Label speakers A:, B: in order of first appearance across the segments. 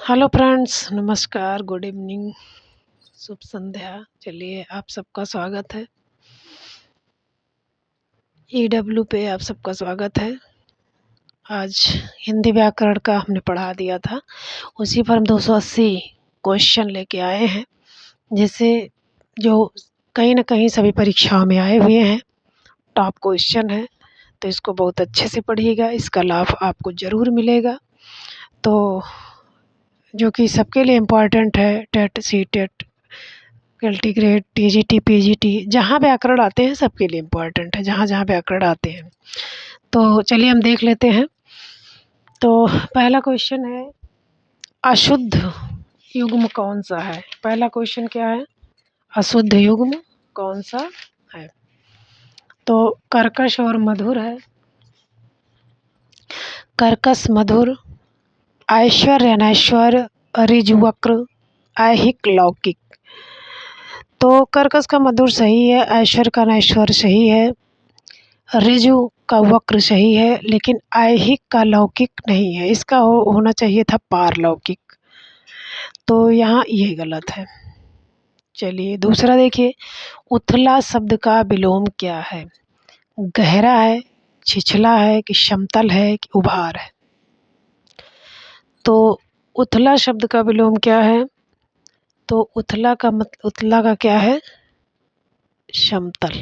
A: Hello friends, नमस्कार, good evening, शुभ संध्या। चलिए, आप सबका स्वागत है EW पे। आप सबका स्वागत है। आज हिंदी व्याकरण का हमने पढ़ा दिया था, उसी पर हम 280 क्वेश्चन लेके आए हैं, जिसे जो कहीं ना कहीं सभी परीक्षाओं में आए हुए हैं, टॉप क्वेश्चन है। तो इसको बहुत अच्छे से पढ़िएगा, इसका लाभ आपको ज़रूर मिलेगा। तो जो कि सबके लिए इम्पॉर्टेंट है, टेट, सी टेट, कल्टीग्रेड, TGT, PGT, जहाँ व्याकरण आते हैं सबके लिए इम्पॉर्टेंट है, जहाँ जहाँ व्याकरण आते हैं। तो चलिए हम देख लेते हैं। तो पहला क्वेश्चन है, अशुद्ध युग्म कौन सा है? पहला क्वेश्चन क्या है? अशुद्ध युग्म कौन सा है? तो कर्कश और मधुर है। कर्कश, मधुर, ऐश्वर्य, अनैश्वर्य, ऋजुवक्र, ऐहिक, लौकिक। तो कर्कश का मधुर सही है, ऐश्वर्य का अनैश्वर्य सही है, ऋजु का वक्र सही है, लेकिन ऐहिक का लौकिक नहीं है। इसका होना चाहिए था पारलौकिक। तो यहाँ ये गलत है। चलिए दूसरा देखिए, उथला शब्द का विलोम क्या है? गहरा है, छिछला है, कि समतल है, कि उभार है? तो उथला शब्द का विलोम क्या है? तो उथला का क्या है? समतल।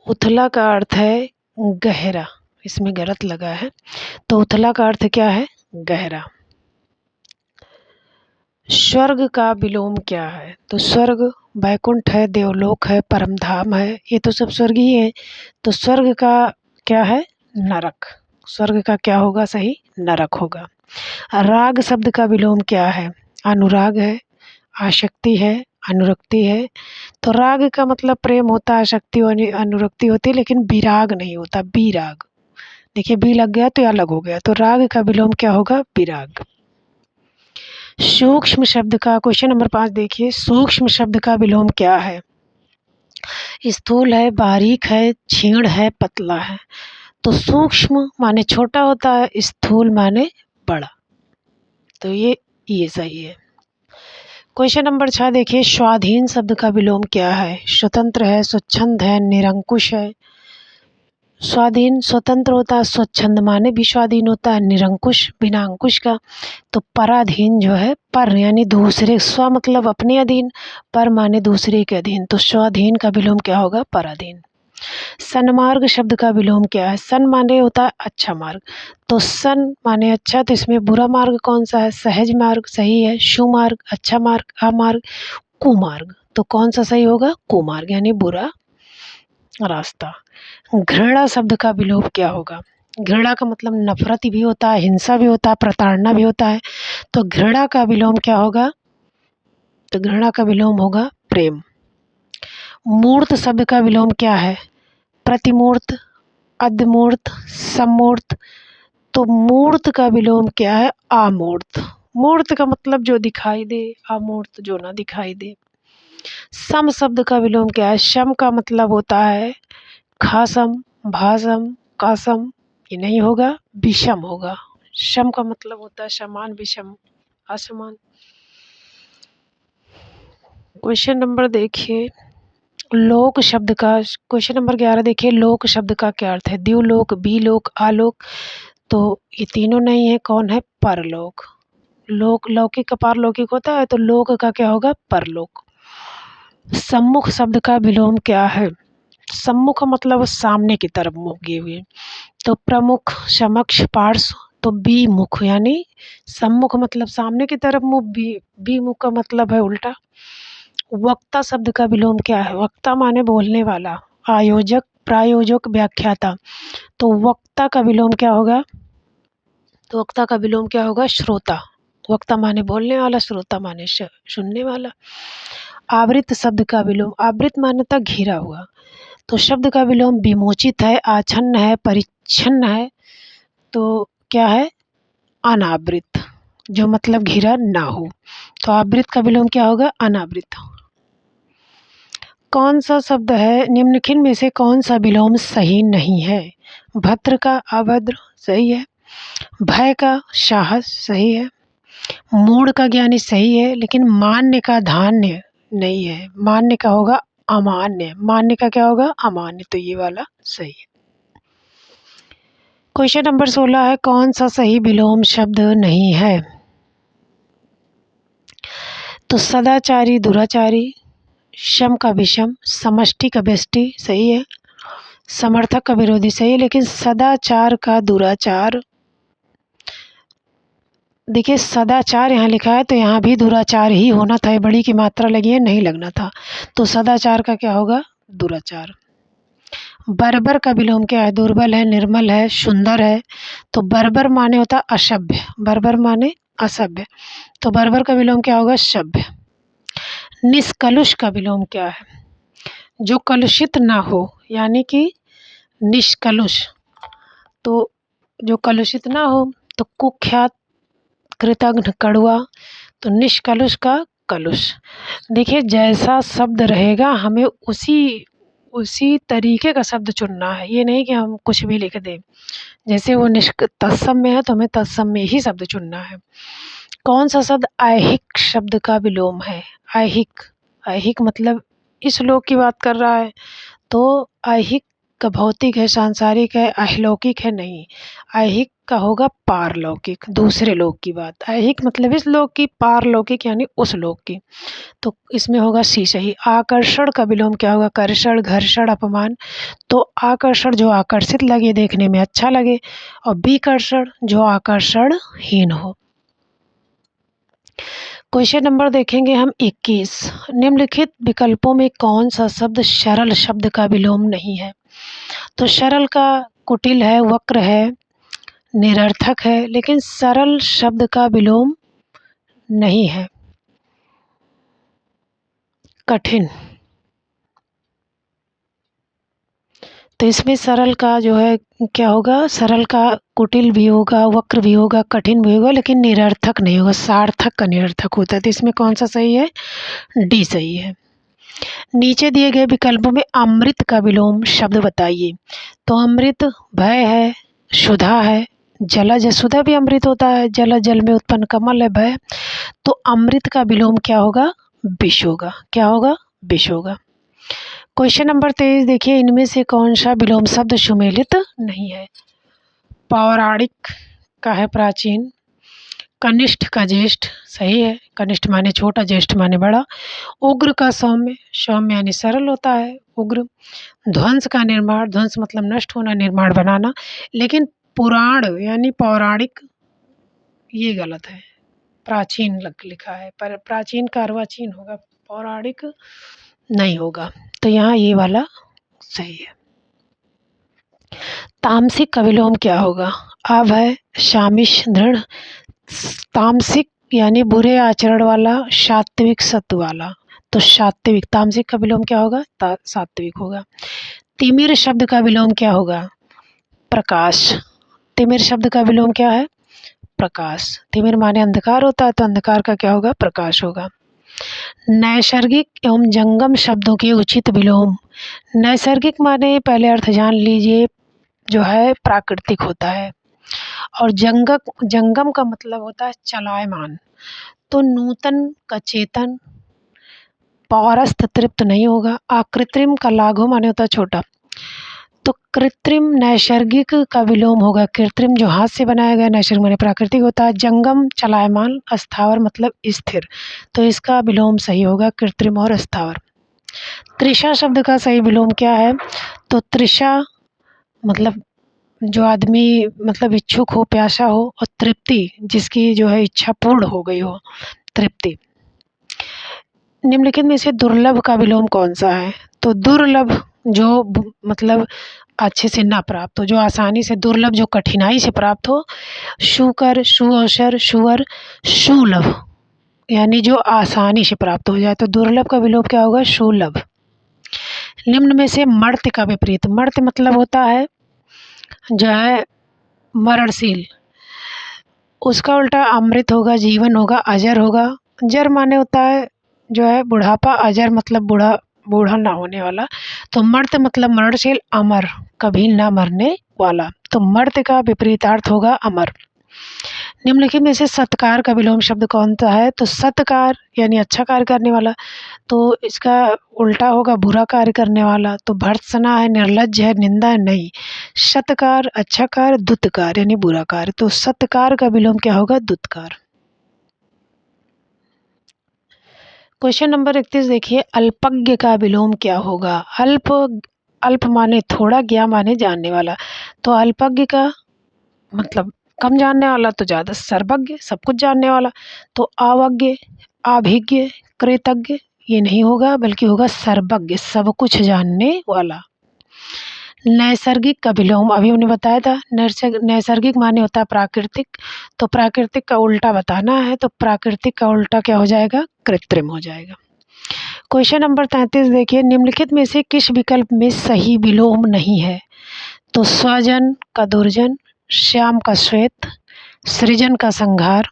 A: उथला का अर्थ है गहरा, इसमें गलत लगा है। तो उथला का अर्थ क्या है? गहरा। स्वर्ग का विलोम क्या है? तो स्वर्ग वैकुंठ है, देवलोक है, परमधाम है, ये तो सब स्वर्ग ही है। तो स्वर्ग का क्या है? नरक। स्वर्ग का क्या होगा सही? नरक होगा। राग शब्द का विलोम क्या है? अनुराग है, आसक्ति है, अनुरक्ति है। तो राग का मतलब प्रेम होता है, आसक्ति और अनुरक्ति होती है, लेकिन विराग नहीं होता, विराग। देखिए बी लग गया तो ये अलग हो गया। तो राग का विलोम क्या होगा? विराग। सूक्ष्म शब्द का, क्वेश्चन नंबर 5 देखिए, सूक्ष्म शब्द का विलोम क्या है? स्थूल है, बारीक है, क्षीण है, पतला है। तो सूक्ष्म माने छोटा होता है, स्थूल माने बड़ा। तो ये सही है। क्वेश्चन नंबर 6 देखिए, स्वाधीन शब्द का विलोम क्या है? स्वतंत्र है, स्वच्छंद है, निरंकुश है। स्वाधीन स्वतंत्र होता है, स्वच्छंद माने भी स्वाधीन होता है, निरंकुश बिना अंकुश का। तो पराधीन जो है, पर यानी दूसरे, स्व मतलब अपने अधीन, पर माने दूसरे के अधीन। तो स्वाधीन का विलोम क्या होगा? पराधीन। सन्मार्ग शब्द का विलोम क्या है? सन माने होता है अच्छा मार्ग, तो सन माने अच्छा, तो इसमें बुरा मार्ग कौन सा है? सहज मार्ग सही है। सुमार्ग, अच्छा मार्ग, अमार्ग, कुमार्ग। तो कौन सा सही होगा? कुमार्ग यानी बुरा रास्ता। घृणा शब्द का विलोम क्या होगा? घृणा का मतलब नफरत भी होता है, हिंसा भी होता है, प्रताड़ना भी होता है। तो घृणा का विलोम क्या होगा? तो घृणा का विलोम होगा प्रेम। मूर्त शब्द का विलोम क्या है? प्रतिमूर्त, अधमूर्त, समूर्त। तो मूर्त का विलोम क्या है? अमूर्त। मूर्त का मतलब जो दिखाई दे, अमूर्त जो ना दिखाई दे। सम शब्द का विलोम क्या है? सम का मतलब होता है खासम, भासम, कासम। ये नहीं होगा, विषम होगा। सम का मतलब होता है समान, विषम असमान। क्वेश्चन नंबर देखिए, लोक शब्द का, क्वेश्चन नंबर 11 देखिए, लोक शब्द का क्या अर्थ है? द्युलोक, बीलोक, आलोक। तो ये तीनों नहीं है, कौन है? परलोक। लोक, लौकिक का पारलौकिक होता है, तो लोक का क्या होगा? परलोक। सम्मुख शब्द का विलोम क्या है? सम्मुख मतलब सामने की तरफ मुख किए हुए। तो प्रमुख, समक्ष, पार्श्व। तो बीमुख यानी सम्मुख मतलब सामने की तरफ मुख, बीमुख का मतलब है उल्टा। वक्ता शब्द का विलोम क्या है? वक्ता माने बोलने वाला, आयोजक, प्रायोजक, व्याख्याता। तो वक्ता का विलोम क्या होगा? तो वक्ता का विलोम क्या होगा? श्रोता। वक्ता माने बोलने वाला, श्रोता माने सुनने वाला। आवृत शब्द का विलोम, आवृत माने था घिरा हुआ। तो शब्द का विलोम विमोचित है, आच्छन्न है, परिच्छन्न है। तो क्या है? अनावृत, जो मतलब घिरा ना हो। तो आवृत का विलोम क्या होगा? अनावृत। कौन सा शब्द है निम्नलिखित में से कौन सा विलोम सही नहीं है? भद्र का अभद्र सही है। भय का साहस सही है, मूढ़ का ज्ञानी सही है, लेकिन मान्य का धान्य नहीं है, मान्य का होगा अमान्य, मान्य का क्या होगा अमान्य, तो ये वाला सही है। क्वेश्चन नंबर 16 है, कौन सा सही विलोम शब्द नहीं है? तो सदाचारी दुराचारी, सम का विषम, समष्टि का व्यष्टि सही है, समर्थक का विरोधी सही है, लेकिन सदाचार का दुराचार, देखिए सदाचार यहाँ लिखा है तो यहाँ भी दुराचार ही होना था, बड़ी की मात्रा लगी है, नहीं लगना था, तो सदाचार का क्या होगा दुराचार। बर्बर का विलोम क्या है? दुर्बल है, निर्मल है, सुंदर है, तो बर्बर माने होता असभ्य, बर्बर माने असभ्य, तो बर्बर का विलोम क्या होगा सभ्य। निष्कलुष का विलोम क्या है? जो कलुषित ना हो, यानी कि निष्कलुष, तो जो कलुषित ना हो, तो कुख्यात, कृतघ्न, कड़वा, तो निष्कलुष का कलुष। देखिए जैसा शब्द रहेगा हमें उसी तरीके का शब्द चुनना है, ये नहीं कि हम कुछ भी लिख दें, जैसे वो तत्सम में है तो हमें तत्सम में ही शब्द चुनना है। कौन सा शब्द ऐहिक शब्द का विलोम है? ऐहिक, ऐहिक मतलब इस लोक की बात कर रहा है, तो ऐहिक का भौतिक है, सांसारिक है, अहलौकिक है, नहीं, ऐहिक का होगा पारलौकिक, दूसरे लोक की बात। ऐहिक मतलब इस लोक की, पारलौकिक यानी उस लोक की, तो इसमें होगा सी सही। आकर्षण का विलोम क्या होगा? कर्षण, घर्षण, अपमान, तो आकर्षण जो आकर्षित लगे, देखने में अच्छा लगे, और विकर्षण जो आकर्षणहीन हो। क्वेश्चन नंबर देखेंगे हम 21, निम्नलिखित विकल्पों में कौन सा शब्द सरल शब्द का विलोम नहीं है? तो सरल का कुटिल है, वक्र है, निरर्थक है, लेकिन सरल शब्द का विलोम नहीं है। कठिन, तो इसमें सरल का जो है क्या होगा? सरल का कुटिल भी होगा, वक्र भी होगा, कठिन भी होगा, लेकिन निरर्थक नहीं होगा, सार्थक का निरर्थक होता है, तो इसमें कौन सा सही है? डी सही है। नीचे दिए गए विकल्पों में अमृत का विलोम शब्द बताइए। तो अमृत भय है, सुधा है, जलज है, सुधा भी अमृत होता है, जल जल में उत्पन्न कमल है भय, तो अमृत का विलोम क्या होगा? विष होगा, क्या होगा? विष होगा। क्वेश्चन नंबर 23 देखिए, इनमें से कौन सा विलोम शब्द सुमेलित नहीं है? पौराणिक का है प्राचीन, कनिष्ठ का ज्येष्ठ सही है, कनिष्ठ माने छोटा, ज्येष्ठ माने बड़ा, उग्र का सौम्य, सौम्य यानी सरल होता है उग्र, ध्वंस का निर्माण, ध्वंस मतलब नष्ट होना, निर्माण बनाना, लेकिन पुराण यानी पौराणिक ये गलत है, प्राचीन लिखा है, पर प्राचीन का अर्वाचीन होगा, पौराणिक नहीं होगा, तो यहाँ ये वाला सही है। तामसिक का विलोम क्या होगा? अभय, शामिश, दृढ़, तामसिक यानी बुरे आचरण वाला, सात्विक सत्व वाला, तो सात्विक, तामसिक का विलोम क्या होगा? सात्विक होगा। तिमिर शब्द का विलोम क्या होगा? प्रकाश, तिमिर शब्द का विलोम क्या है? प्रकाश, तिमिर माने अंधकार होता है, तो अंधकार का क्या होगा? प्रकाश होगा। नैसर्गिक एवं जंगम शब्दों के उचित विलोम। नैसर्गिक माने पहले अर्थ जान लीजिए, जो है प्राकृतिक होता है, और जंगम का मतलब होता है चलायमान, तो नूतन का चेतन, पौरस्थ तृप्त नहीं होगा, अकृत्रिम का लाघव माने होता है छोटा, तो कृत्रिम नैसर्गिक का विलोम होगा कृत्रिम, जो हाथ से बनाया गया, नैसर्गिक माने प्राकृतिक होता है, जंगम चलायमान, अस्थावर मतलब स्थिर, तो इसका विलोम सही होगा कृत्रिम और अस्थावर। तृषा शब्द का सही विलोम क्या है? तो तृषा मतलब जो आदमी मतलब इच्छुक हो, प्यासा हो, और तृप्ति जिसकी जो है इच्छा पूर्ण हो गई हो, तृप्ति। निम्नलिखित में से दुर्लभ का विलोम कौन सा है? तो दुर्लभ जो मतलब अच्छे से ना प्राप्त हो, जो आसानी से, दुर्लभ जो कठिनाई से प्राप्त हो, सुकर, सुअवसर, सुअर, सुलभ यानी जो आसानी से प्राप्त हो जाए, तो दुर्लभ का विलोम क्या होगा? सुलभ। निम्न में से मर्त्य का विपरीत, मर्त्य मतलब होता है जो है मरणशील, उसका उल्टा अमृत होगा, जीवन होगा, अजर होगा। जर माने होता है जो है बुढ़ापा, अजर मतलब बूढ़ा ना होने वाला, तो मर्त्य मतलब मरणशील, अमर कभी ना मरने वाला, तो मर्त्य का विपरीतार्थ होगा अमर। निम्नलिखित में से सत्कार का विलोम शब्द कौन सा है? तो सत्कार यानी अच्छा कार्य करने वाला, तो इसका उल्टा होगा बुरा कार्य करने वाला। तो भर्त्सना है, निर्लज्ज है, निंदा है, नहीं। सत्कार अच्छा कार्य, दुत्कार यानी बुरा कार्य, तो सत्कार का विलोम क्या होगा? दुत्कार। क्वेश्चन नंबर 31 देखिए, अल्पज्ञ का विलोम क्या होगा? अल्प माने थोड़ा, ज्ञ माने जानने वाला, तो अल्पज्ञ का मतलब कम जानने वाला, तो ज़्यादा सर्वज्ञ सब कुछ जानने वाला, तो अवज्ञ, अभिज्ञ, कृतज्ञ ये नहीं होगा, बल्कि होगा सर्वज्ञ सब कुछ जानने वाला। नैसर्गिक का विलोम अभी हमने बताया था, नैसर्गिक माने होता है प्राकृतिक, तो प्राकृतिक का उल्टा बताना है, तो प्राकृतिक का उल्टा क्या हो जाएगा? कृत्रिम हो जाएगा। क्वेश्चन नंबर 33 देखिए, निम्नलिखित में से किस विकल्प में सही विलोम नहीं है? तो स्वजन का दुर्जन, श्याम का श्वेत, सृजन का संहार,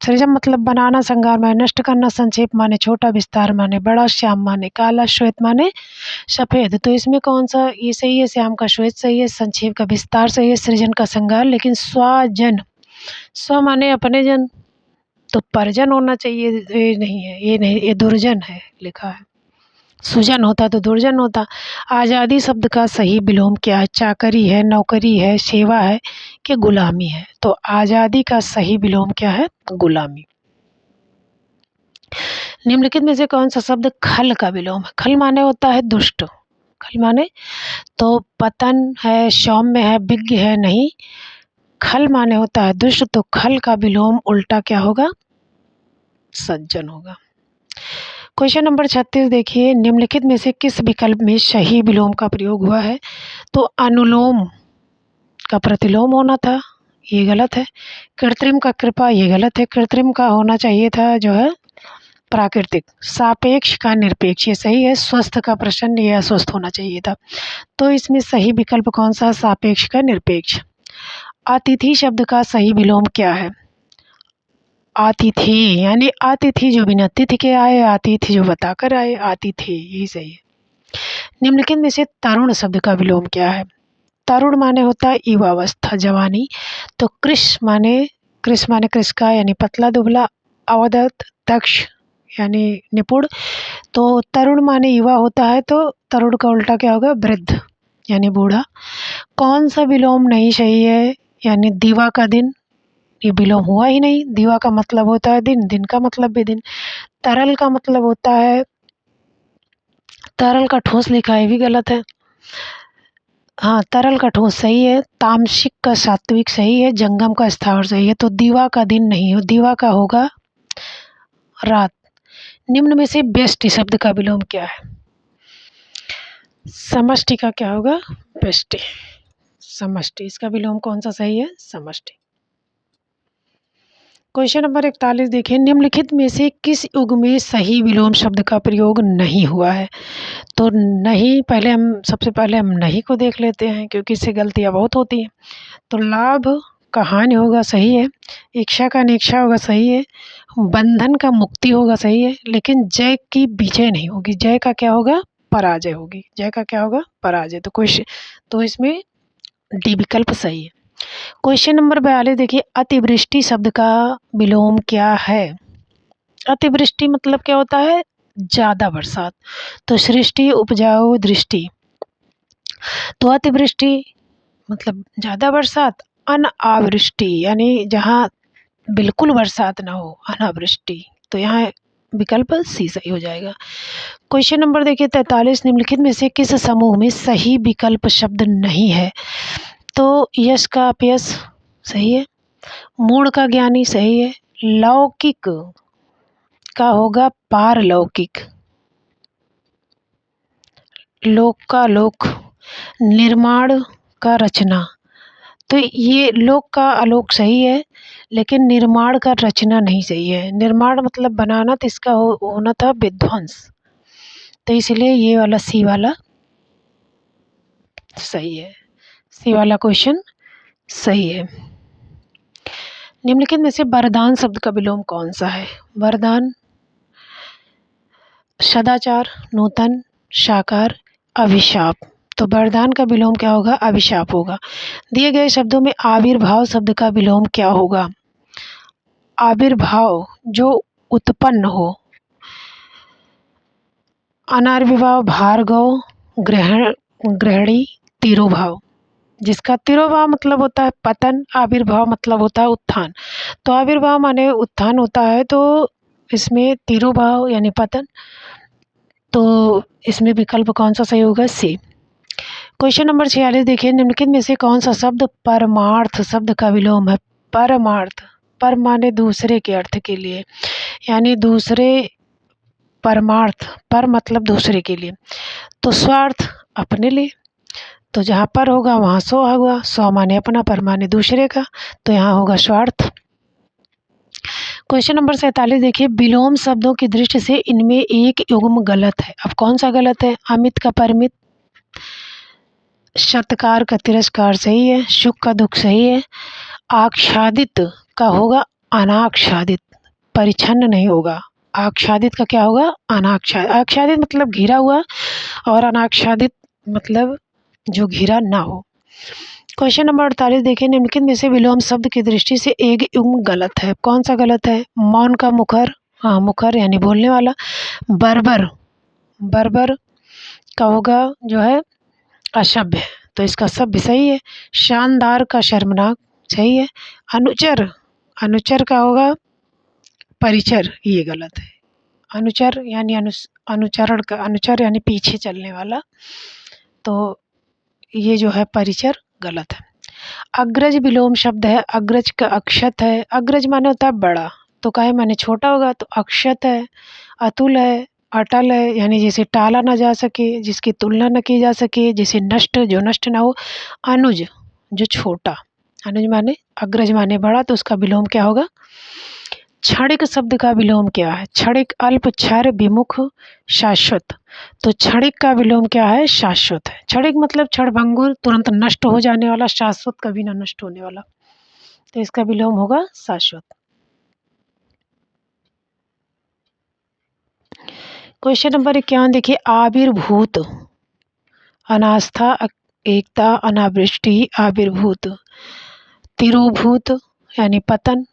A: सृजन मतलब बनाना, संहार माने नष्ट करना, संक्षेप माने छोटा, विस्तार माने बड़ा, श्याम माने काला, श्वेत माने सफ़ेद। तो इसमें कौन सा ये सही है? श्याम का श्वेत सही है, संक्षेप का विस्तार सही है, सृजन का संहार, लेकिन स्वजन, स्व माने अपने जन, तो परजन होना चाहिए, ये नहीं है, ये नहीं, ये दुर्जन है लिखा है। सुजन होता तो दुर्जन होता। आज़ादी शब्द का सही विलोम क्या है? चाकरी है, नौकरी है, सेवा है कि गुलामी है? तो आज़ादी का सही विलोम क्या है? गुलामी। निम्नलिखित में से कौन सा शब्द खल का विलोम है? खल माने होता है दुष्ट, खल माने तो पतन है, सौम्य है, विज्ञ है, नहीं। खल माने होता है दुष्ट, तो खल का विलोम उल्टा क्या होगा? सज्जन होगा। क्वेश्चन नंबर 36 देखिए, निम्नलिखित में से किस विकल्प में सही विलोम का प्रयोग हुआ है? तो अनुलोम का प्रतिलोम होना था, ये गलत है। कृत्रिम का कृपा, ये गलत है। कृत्रिम का होना चाहिए था जो है प्राकृतिक। सापेक्ष का निरपेक्ष, ये सही है। स्वस्थ का प्रसन्न, ये अस्वस्थ होना चाहिए था। तो इसमें सही विकल्प कौन सा? सापेक्ष का निरपेक्ष। अतिथि शब्द का सही विलोम क्या है? अतिथि यानी अतिथि जो बिना तिथि के आए, अतिथि जो बताकर आए, अतिथि यही सही है। निम्नलिखित में से तरुण शब्द का विलोम क्या है? तरुण माने होता है युवावस्था, जवानी, तो कृश माने कृश का यानी पतला दुबला, अवदत दक्ष यानी निपुण, तो तरुण माने युवा होता है, तो तरुण का उल्टा क्या होगा? वृद्ध यानी बूढ़ा। कौन सा विलोम नहीं सही है? यानी दीवा का दिन, ये विलोम हुआ ही नहीं। दीवा का मतलब होता है दिन, दिन का मतलब भी दिन। तरल का मतलब होता है, तरल का ठोस लिखा है, भी गलत है। हाँ, तरल का ठोस सही है। तामसिक का सात्विक सही है। जंगम का स्थावर सही है। तो दीवा का दिन नहीं हो, दीवा का होगा रात। निम्न में से व्यष्टि शब्द का विलोम क्या है? समष्टि का क्या होगा? व्यष्टि, समष्टि, इसका विलोम कौन सा सही है? समष्टि। क्वेश्चन नंबर 41 देखिए, निम्नलिखित में से किस युग में सही विलोम शब्द का प्रयोग नहीं हुआ है? तो नहीं, सबसे पहले हम नहीं को देख लेते हैं, क्योंकि इससे गलतियाँ बहुत होती हैं। तो लाभ का हानि होगा, सही है। इच्छा का निच्छा होगा, सही है। बंधन का मुक्ति होगा, सही है। लेकिन जय की विजय नहीं होगी, जय का क्या होगा? पराजय होगी। जय का क्या होगा? पराजय। तो इसमें डी विकल्प सही है। क्वेश्चन नंबर 42 देखिए, अतिवृष्टि शब्द का विलोम क्या है? अतिवृष्टि मतलब क्या होता है? ज़्यादा बरसात, तो सृष्टि, उपजाऊ, दृष्टि, तो अतिवृष्टि मतलब ज़्यादा बरसात। अनावृष्टि यानी जहाँ बिल्कुल बरसात ना हो, अनावृष्टि, तो यहाँ विकल्प सी सही हो जाएगा। क्वेश्चन नंबर देखिए 43, निम्नलिखित में से किस समूह में सही विकल्प शब्द नहीं है? तो यश का अपयश सही है। मूढ़ का ज्ञानी सही है। लौकिक का होगा पारलौकिक, लोक का लोक, निर्माण का रचना, तो ये लोक का आलोक सही है, लेकिन निर्माण का रचना नहीं सही है। निर्माण मतलब बनाना, तो इसका होना था विध्वंस, तो इसलिए ये वाला सी वाला सही है। सी वाला क्वेश्चन सही है। निम्नलिखित में से वरदान शब्द का विलोम कौन सा है? वरदान सदाचार, नूतन, साकार, अभिशाप, तो वरदान का विलोम क्या होगा? अभिशाप होगा। दिए गए शब्दों में आविर्भाव शब्द का विलोम क्या होगा? आविर्भाव जो उत्पन्न हो। अनाविर्भाव भार्गव, ग्रहणी, तिरोभाव। जिसका तिरोभाव मतलब होता है पतन, आविर्भाव मतलब होता है उत्थान। तो आविर्भाव माने उत्थान होता है, तो इसमें तिरोभाव यानी पतन। तो इसमें विकल्प कौन सा सही होगा? सी। क्वेश्चन नंबर 46 देखिए, निम्नलिखित में से कौन सा शब्द परमार्थ शब्द का विलोम है? परमार्थ, पर माने दूसरे के अर्थ के लिए, यानी दूसरे, परमार्थ, पर मतलब दूसरे के लिए। तो स्वार्थ अपने लिए, तो जहाँ पर होगा वहाँ स्व होगा। स्व माने अपना, पर माने दूसरे का, तो यहाँ होगा स्वार्थ। क्वेश्चन नंबर 47 देखिए, विलोम शब्दों की दृष्टि से इनमें एक युग्म गलत है। अब कौन सा गलत है? अमित का परमित, सत्कार का तिरस्कार सही है, सुख का दुख सही है, आच्छादित का होगा अनाच्छादित, परिच्छन्न नहीं होगा। आच्छादित का क्या होगा? अनाच्छादित। आच्छादित मतलब घिरा हुआ, और अनाच्छादित मतलब जो घिरा ना हो। क्वेश्चन नंबर 48 देखिए, निम्नलिखित में से विलोम शब्द की दृष्टि से एक युग्म गलत है। कौन सा गलत है? मौन का मुखर, हाँ मुखर यानी बोलने वाला। बर्बर, बर्बर का होगा जो है असभ्य, तो इसका सभ्य सही है। शानदार का शर्मनाक सही है। अनुचर, अनुचर का होगा परिचर, ये गलत है। अनुचर यानी अनुचरण का, अनुचर यानी पीछे चलने वाला, तो ये जो है परिचर गलत है। अग्रज विलोम शब्द है। अग्रज का अक्षत है। अग्रज माने होता है बड़ा, तो काहे माने छोटा होगा, तो अक्षत है। अतुल है, अटल है, यानी जिसे टाला ना जा सके, जिसकी तुलना न की जा सके, जिसे नष्ट, जो नष्ट ना हो। अनुज जो छोटा, अनुज माने अग्रज माने बड़ा, तो उसका विलोम क्या होगा? क्षणिक शब्द का विलोम क्या है? क्षणिक, अल्प, क्षर, विमुख, शाश्वत। तो क्षणिक का विलोम क्या है? शाश्वत है। क्षणिक मतलब क्षणभंगुर, तुरंत नष्ट हो जाने वाला, शाश्वत कभी ना नष्ट होने वाला, तो इसका विलोम होगा शाश्वत। क्वेश्चन नंबर 51 देखिए, आविर्भूत, अनास्था, एकता, अनावृष्टि, आविर्भूत। तिरोभूत यानी पतन,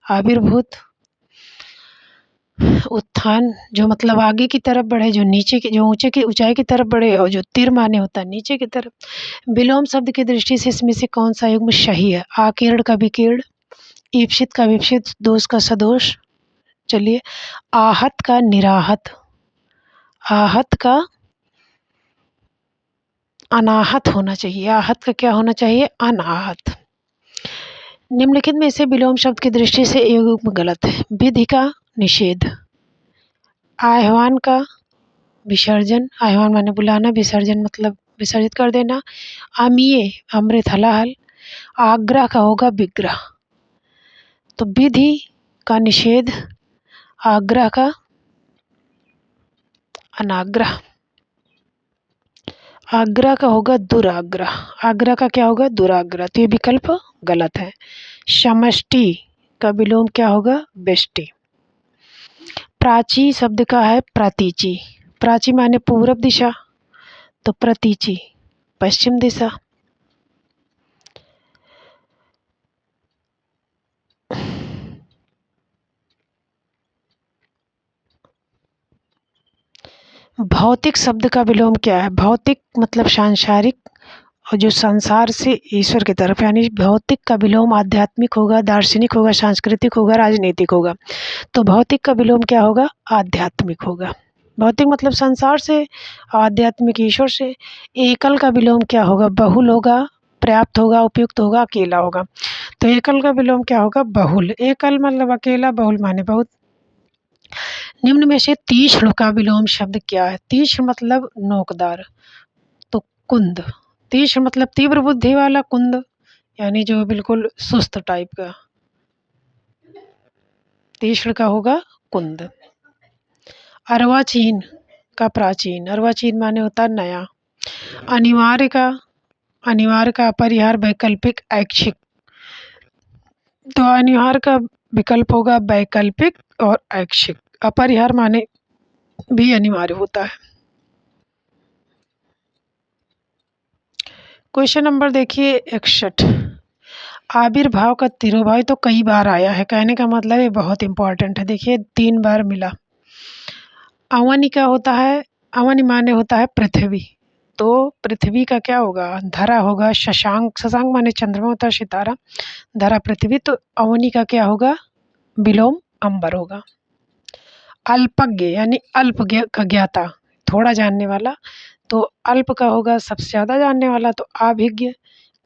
A: आविर्भूत उत्थान जो मतलब आगे की तरफ बढ़े, जो नीचे की, जो ऊंचे की ऊंचाई की तरफ बढ़े, और जो तिर माने होता है नीचे की तरफ। विलोम शब्द की दृष्टि से इसमें से कौन सा युग्म सही है? आकीर्ण का विकीर्ण, ईप्सित का विपसित, दोष का सदोष। चलिए, आहत का निराहत, आहत का अनाहत होना चाहिए, आहत का क्या होना चाहिए? अनाहत। निम्नलिखित में से विलोम शब्द की दृष्टि से एक युग्म गलत है। विधि का निषेध, आह्वान का विसर्जन, आह्वान माने बुलाना, विसर्जन मतलब विसर्जित कर देना। अमीय अमृत हलाहल, आग्रह का होगा विग्रह। तो विधि का निषेध, आग्रह का अनाग्रह, आग्रह का होगा दुराग्रह, आग्रह का क्या होगा? दुराग्रह, तो ये विकल्प गलत है। समष्टि का विलोम क्या होगा? व्यष्टि। प्राची शब्द का है प्रतीचि, प्राची माने पूर्व दिशा, तो प्रतीचि पश्चिम दिशा। भौतिक शब्द का विलोम क्या है? भौतिक मतलब सांसारिक, और जो संसार से ईश्वर की तरफ, यानी भौतिक का विलोम आध्यात्मिक होगा, दार्शनिक होगा, सांस्कृतिक होगा, राजनीतिक होगा। तो भौतिक का विलोम क्या होगा? आध्यात्मिक होगा। भौतिक मतलब संसार से, आध्यात्मिक ईश्वर से। एकल का विलोम क्या होगा? बहुल होगा, पर्याप्त होगा, उपयुक्त होगा, अकेला होगा। तो एकल का विलोम क्या होगा? बहुल। एकल मतलब अकेला, बहुल माने बहुत। निम्न में से तीक्ष्ण का विलोम शब्द क्या है? तीक्ष्ण मतलब नोकदार, तो कुंद। तीक्ष्ण मतलब तीव्र बुद्धि वाला, कुंद यानी जो बिल्कुल सुस्त टाइप का, तीक्ष्ण का होगा कुंद। अर्वाचीन का प्राचीन, अर्वाचीन माने होता है नया। अनिवार्य का, अनिवार्य का अपरिहार, वैकल्पिक, ऐच्छिक। तो अनिवार्य का विकल्प होगा वैकल्पिक और ऐच्छिक। अपरिहार माने भी अनिवार्य होता है। क्वेश्चन नंबर देखिए 61। आविर्भाव का तिरोभाव तो कई बार आया है, कहने का मतलब ये बहुत इंपॉर्टेंट है। देखिए 3 बार मिला। अवनि क्या होता है? अवनि माने होता है पृथ्वी, तो पृथ्वी का क्या होगा? धरा होगा। शशांक, शशांक माने चंद्रमा होता है, सितारा। धरा पृथ्वी, तो अवनि का क्या होगा? विलोम अंबर होगा। अल्पज्ञ यानी अल्प का ज्ञाता, थोड़ा जानने वाला, तो अल्प का होगा सबसे ज़्यादा जानने वाला, तो अभिज्ञ,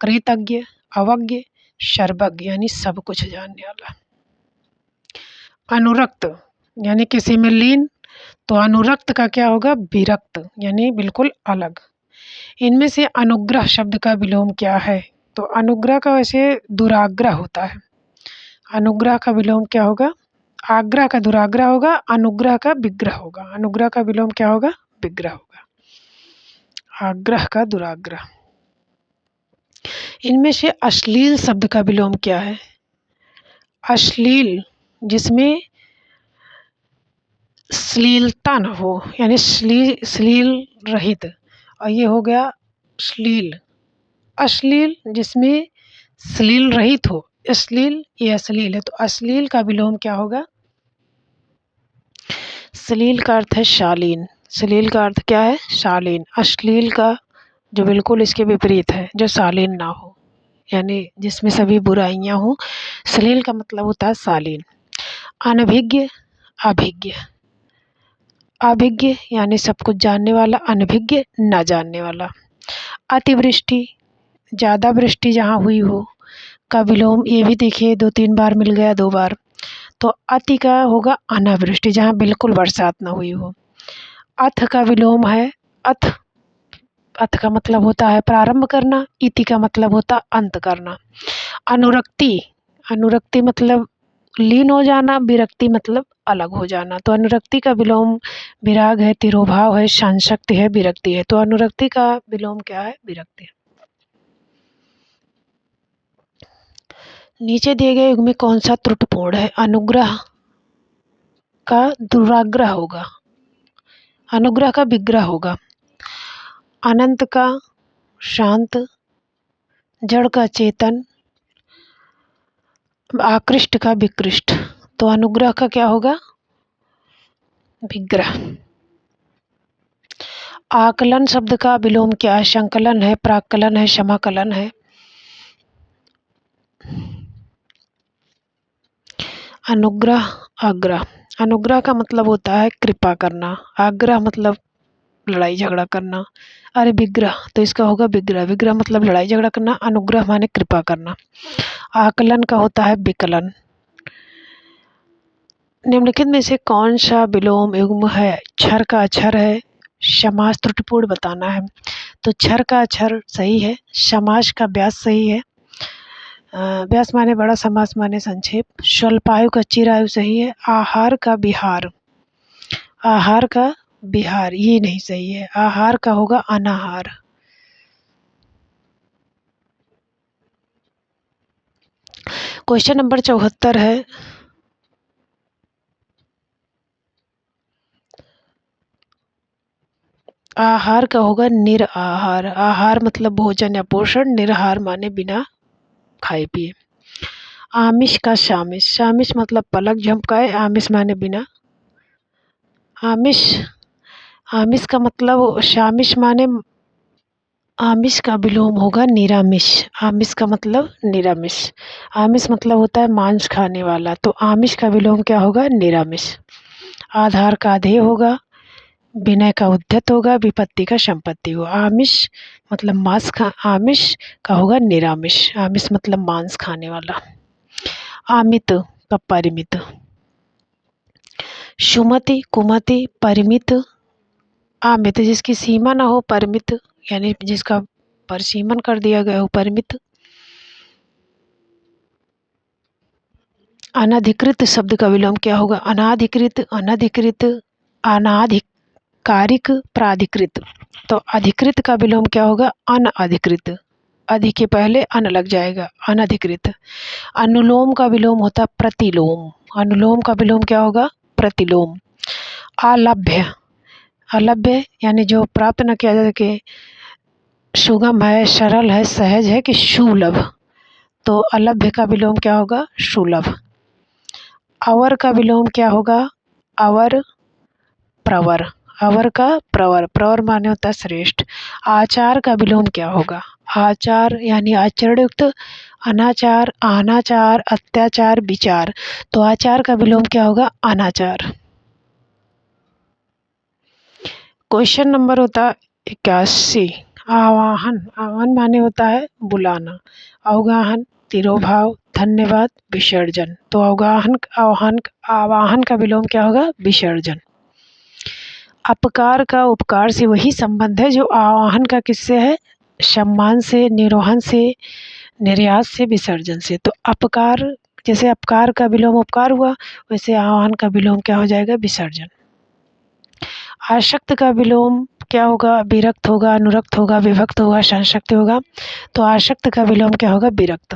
A: कृतज्ञ, अवज्ञ, सर्वज्ञ यानी सब कुछ जानने वाला। अनुरक्त यानी किसी में लीन, तो अनुरक्त का क्या होगा? विरक्त यानी बिल्कुल अलग। इनमें से अनुग्रह शब्द का विलोम क्या है? तो अनुग्रह का वैसे दुराग्रह होता है। अनुग्रह का विलोम क्या होगा? आग्रह का दुराग्रह होगा, अनुग्रह का विग्रह होगा। अनुग्रह का विलोम क्या होगा? विग्रह होगा। आग्रह का दुराग्रह। इनमें से अश्लील शब्द का विलोम क्या है? अश्लील जिसमें श्लीलता न हो, यानी श्लील रहित, और ये हो गया श्लील। अश्लील जिसमें श्लील रहित हो, अश्लील, ये अश्लील है, तो अश्लील का विलोम क्या होगा? श्लील का अर्थ है शालीन। श्लील का अर्थ क्या है? शालीन। अश्लील का जो बिल्कुल इसके विपरीत है, जो शालीन ना हो, यानी जिसमें सभी बुराइयां हो। श्लील का मतलब होता है शालीन। अनभिज्ञ, अभिज्ञ। अभिज्ञ यानी सब कुछ जानने वाला, अनभिज्ञ ना जानने वाला। अतिवृष्टि, ज़्यादा वृष्टि जहाँ हुई हो का विलोम, ये भी देखिए 2-3 बार मिल गया, 2 बार। तो अति का होगा अनावृष्टि, जहाँ बिल्कुल बरसात ना हुई हो। अथ का विलोम है अथ। अथ का मतलब होता है प्रारंभ करना, इति का मतलब होता अंत करना। अनुरक्ति, अनुरक्ति मतलब लीन हो जाना, विरक्ति मतलब अलग हो जाना। तो अनुरक्ति का विलोम विराग है, तिरोभाव है, संशक्ति है, विरक्ति है। तो अनुरक्ति का विलोम क्या है? विरक्ति। नीचे दिए गए युग में कौन सा त्रुटिपूर्ण है? अनुग्रह का दुराग्रह होगा, अनुग्रह का विग्रह होगा। अनंत का शांत, जड़ का चेतन, आकृष्ट का विकृष्ट। तो अनुग्रह का क्या होगा? विग्रह। आकलन शब्द का विलोम क्या है? संकलन है, प्राक्कलन है, समाकलन है। अनुग्रह, आग्रह। अनुग्रह का मतलब होता है कृपा करना, आग्रह मतलब लड़ाई झगड़ा करना। अरे विग्रह, तो इसका होगा विग्रह। विग्रह मतलब लड़ाई झगड़ा करना, अनुग्रह माने कृपा करना। आकलन का होता है विकलन। निम्नलिखित में से कौन सा विलोम युग्म है? क्षर का अक्षर है, समास त्रुटिपूर्ण बताना है। तो क्षर का अक्षर सही है, समास का व्यास सही है। व्यास माने बड़ा, समास माने संक्षेप। स्वल्पायु का चिरायु सही है। आहार का विहार, आहार का विहार ये नहीं सही है। आहार का होगा अनाहार। क्वेश्चन नंबर 74 है। आहार का होगा निराहार। आहार मतलब भोजन या पोषण, निराहार माने बिना खाए पिए। आमिष का शामिश, शामिश मतलब पलक झपकाए, आमिष माने बिना। आमिष, आमिष का मतलब शामिश माने, आमिष का विलोम होगा निरामिष। आमिष का मतलब निरामिष। आमिष मतलब होता है मांस खाने वाला, तो आमिष का विलोम क्या होगा? निरामिष। आधार का अधेय होगा, विनय का उद्धत होगा, विपत्ति का संपत्ति होगा। आमिष मतलब मांस खा, आमिष का होगा निरामिष। आमिष मतलब मांस खाने वाला। आमित का परिमित। सुमति, कुमति, परिमित, आमित जिसकी सीमा ना हो, परिमित यानी जिसका परिसीमन कर दिया गया हो, परिमित। अनधिकृत शब्द का विलोम क्या होगा? अनाधिकृत, अनधिकृत, अनाधिकारिक, प्राधिकृत। तो अधिकृत का विलोम क्या होगा? अनअधिकृत। अधि के पहले अन लग जाएगा, अनधिकृत। अनुलोम का विलोम होता है प्रतिलोम। अनुलोम का विलोम क्या होगा? प्रतिलोम। अलभ्य, अलभ्य यानी जो प्राप्त न किया जा सके, सुगम है, सरल है, सहज है कि सुलभ? तो अलभ्य का विलोम क्या होगा? सुलभ। अवर का विलोम क्या होगा? अवर प्रवर। अवर का प्रवर, प्रवर माने होता है श्रेष्ठ। आचार का विलोम क्या होगा? आचार यानी आचरणयुक्त, अनाचार, अनाचार, अत्याचार, विचार। तो आचार का विलोम क्या होगा? अनाचार। क्वेश्चन नंबर होता 81। आवाहन, आवाहन माने होता है बुलाना। अवगाहन, तिरोभाव, धन्यवाद, विसर्जन। तो अवगाहन, आवाहन, आवाहन का विलोम क्या होगा? विसर्जन। अपकार का उपकार से वही संबंध है जो आवाहन का किससे है? सम्मान से, निरोहन से, निर्यात से, विसर्जन से। तो अपकार, जैसे अपकार का विलोम उपकार हुआ, वैसे आवाहन का विलोम क्या हो जाएगा? विसर्जन। आशक्त का विलोम क्या होगा? विरक्त होगा, अनुरक्त होगा, विभक्त होगा, संशक्त होगा। तो आशक्त का विलोम क्या होगा? विरक्त।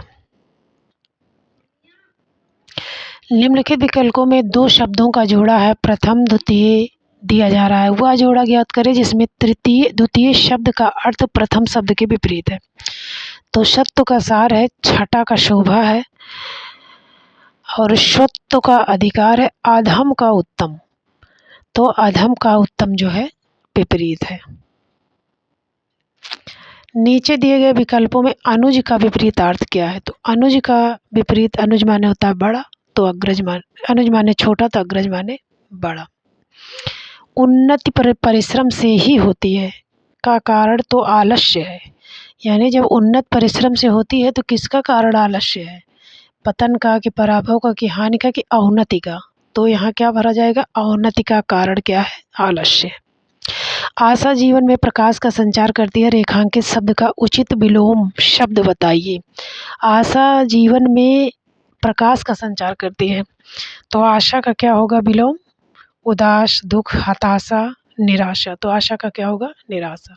A: निम्नलिखित विकल्पों में दो शब्दों का जोड़ा है, प्रथम द्वितीय दिया जा रहा है। वह जोड़ा ज्ञात करें जिसमें तृतीय द्वितीय शब्द का अर्थ प्रथम शब्द के विपरीत है। तो सत्व का सार है, छठा का शोभा है, और स्वत्व का अधिकार है, अधम का उत्तम। तो अधम का उत्तम जो है विपरीत है। नीचे दिए गए विकल्पों में अनुज का विपरीतार्थ क्या है? तो अनुज का विपरीत, अनुज माने होता है बड़ा, तो अग्रज माने, अनुज माने छोटा तो अग्रज माने बड़ा। उन्नति परिश्रम से ही होती है का कारण तो आलस्य है। यानी जब उन्नत परिश्रम से होती है तो किसका कारण आलस्य है? पतन का, कि पराभव का, कि हानि का, कि अवनति का? तो यहाँ क्या भरा जाएगा? अवनति का कारण क्या है? आलस्य। आशा जीवन में प्रकाश का संचार करती है, रेखांकित शब्द का उचित विलोम शब्द बताइए। आशा जीवन में प्रकाश का संचार करती है, तो आशा का क्या होगा विलोम? उदास, दुख, हताशा, निराशा। तो आशा का क्या होगा? निराशा।